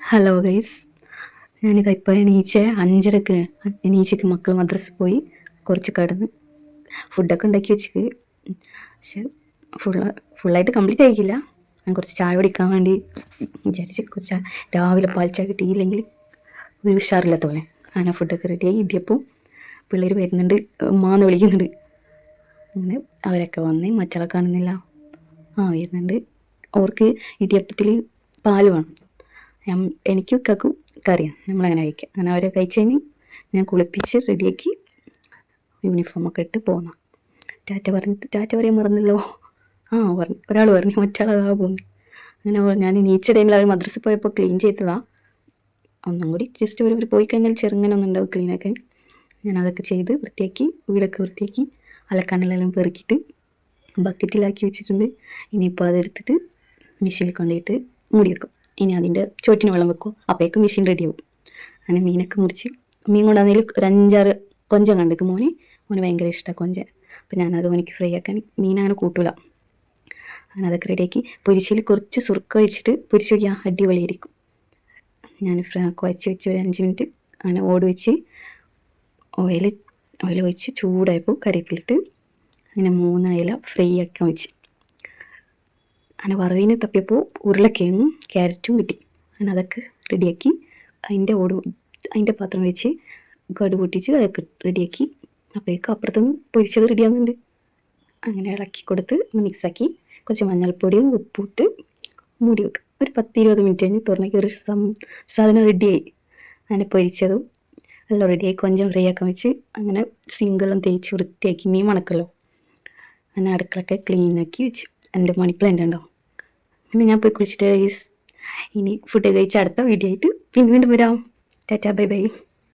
Hello guys, ഞാനിതാ ഇപ്പോൾ എണീച്ചക്ക് മക്കൾ മദ്രസ പോയി കുറച്ച് കിടന്ന് ഫുഡൊക്കെ ഉണ്ടാക്കി വെച്ചിട്ട്. പക്ഷെ ഫുള്ളായിട്ട് കംപ്ലീറ്റ് ആയിക്കില്ല. ഞാൻ കുറച്ച് ചായ കുടിക്കാൻ വേണ്ടി വിചാരിച്ച് കുറച്ച് രാവിലെ പാൽ ചായ കിട്ടിയില്ലെങ്കിൽ ഒരു ഉഷാറില്ലാത്ത പോലെ അങ്ങനെ ഫുഡൊക്കെ റെഡിയായി. ഇടിയപ്പം പിള്ളേർ വരുന്നുണ്ട്, ഉമ്മാന്ന് വിളിക്കുന്നുണ്ട്. അങ്ങനെ അവരൊക്കെ വന്ന് മറ്റുള്ള കാണുന്നില്ല, വരുന്നുണ്ട്. അവർക്ക് ഇടിയപ്പത്തിൽ പാൽ വേണം. എനിക്കും ഇക്കാക്കും കറിയാണ്, നമ്മളങ്ങനെ കഴിക്കുക. അങ്ങനെ അവരെ കഴിച്ച് കഴിഞ്ഞ് ഞാൻ കുളിപ്പിച്ച് റെഡിയാക്കി യൂണിഫോമൊക്കെ ഇട്ട് പോന്നു. ടാറ്റ പറയാൻ മറന്നല്ലോ. പറഞ്ഞു, ഒരാൾ പറഞ്ഞു, മറ്റാളതാ പോകുന്നു. അങ്ങനെ ഞാൻ നീച്ച ടൈമിൽ അവർ മദ്രസ പോയപ്പോൾ ക്ലീൻ ചെയ്തതാണ്. ഒന്നും കൂടി ജസ്റ്റ് ഒരു പോയി കഴിഞ്ഞാൽ ചെറുങ്ങനെ ഒന്നും ഉണ്ടാവും ക്ലീനാക്കാൻ. ഞാൻ അതൊക്കെ ചെയ്ത് വൃത്തിയാക്കി, വീടൊക്കെ വൃത്തിയാക്കി, അലക്കാനെല്ലാം പെറുക്കിയിട്ട് ബക്കറ്റിലാക്കി വെച്ചിട്ടുണ്ട്. ഇനിയിപ്പോൾ അതെടുത്തിട്ട് മെഷീനിൽ കൊണ്ടുപോയിട്ട് മൂടി വെക്കും. ഇനി അതിൻ്റെ ചോറ്റിന് വെള്ളം വെക്കും, അപ്പോഴേക്കും മെഷീൻ റെഡിയാവും. അങ്ങനെ മീനൊക്കെ മുറിച്ച് മീൻ കൊണ്ടുവന്നതിൽ ഒരു 5-6 കൊഞ്ചം കണ്ടിക്ക്. മോന് ഭയങ്കര ഇഷ്ടമാണ് കൊഞ്ചൻ. അപ്പോൾ ഞാനത് മോനിക്ക് ഫ്രൈ ആക്കാൻ മീൻ അങ്ങനെ കൂട്ടൂല. അങ്ങനെ അതൊക്കെ റെഡിയാക്കി പൊരിച്ചതിൽ കുറച്ച് സുറുക്ക വെച്ചിട്ട് പൊരിച്ച് വയ്ക്കുക, അടിപൊളിയായിരിക്കും. ഞാൻ കുഴച്ച് വെച്ച് ഒരു 5 മിനിറ്റ് അങ്ങനെ ഓട് വെച്ച് ഓയിൽ ഒഴിച്ച് ചൂടായപ്പോൾ കറിവേപ്പിലിട്ട് അങ്ങനെ 3 ഇല ഫ്രൈ ആക്കാൻ വെച്ച്. അങ്ങനെ വറവിന് തപ്പിയപ്പോൾ ഉരുളക്കിഴങ്ങും ക്യാരറ്റും കിട്ടി. അങ്ങനെ അതൊക്കെ റെഡിയാക്കി അതിൻ്റെ പാത്രം വെച്ച് കടു പൊട്ടിച്ച് അതൊക്കെ റെഡിയാക്കി. അപ്പോഴേക്കും അപ്പുറത്തുനിന്ന് പൊരിച്ചത് റെഡിയാകുന്നുണ്ട്. അങ്ങനെ ഇളക്കി കൊടുത്ത് മിക്സാക്കി കുറച്ച് മഞ്ഞൾപ്പൊടിയും ഉപ്പിട്ട് മൂടി വെക്കുക. ഒരു 10-20 മിനിറ്റ് കഴിഞ്ഞ് തുറന്ന് കയറി സാധനം റെഡിയായി. അങ്ങനെ പൊരിച്ചതും എല്ലാം റെഡിയായി. കൊഞ്ചം ഫ്രൈ ആക്കാൻ വെച്ച് അങ്ങനെ സിങ്കെല്ലാം തേച്ച് വൃത്തിയാക്കി. മീൻ മണക്കല്ലോ. അങ്ങനെ അടുക്കളൊക്കെ ക്ലീനാക്കി വെച്ച്. എൻ്റെ മണി പ്ലാന്റ് ഉണ്ടോ. പിന്നെ ഞാൻ പോയി കുളിച്ചിട്ട് ഇനി ഫുഡ് കഴിച്ച് അടുത്ത വീഡിയോ ആയിട്ട് വീണ്ടും വരാം. Tata, bye bye.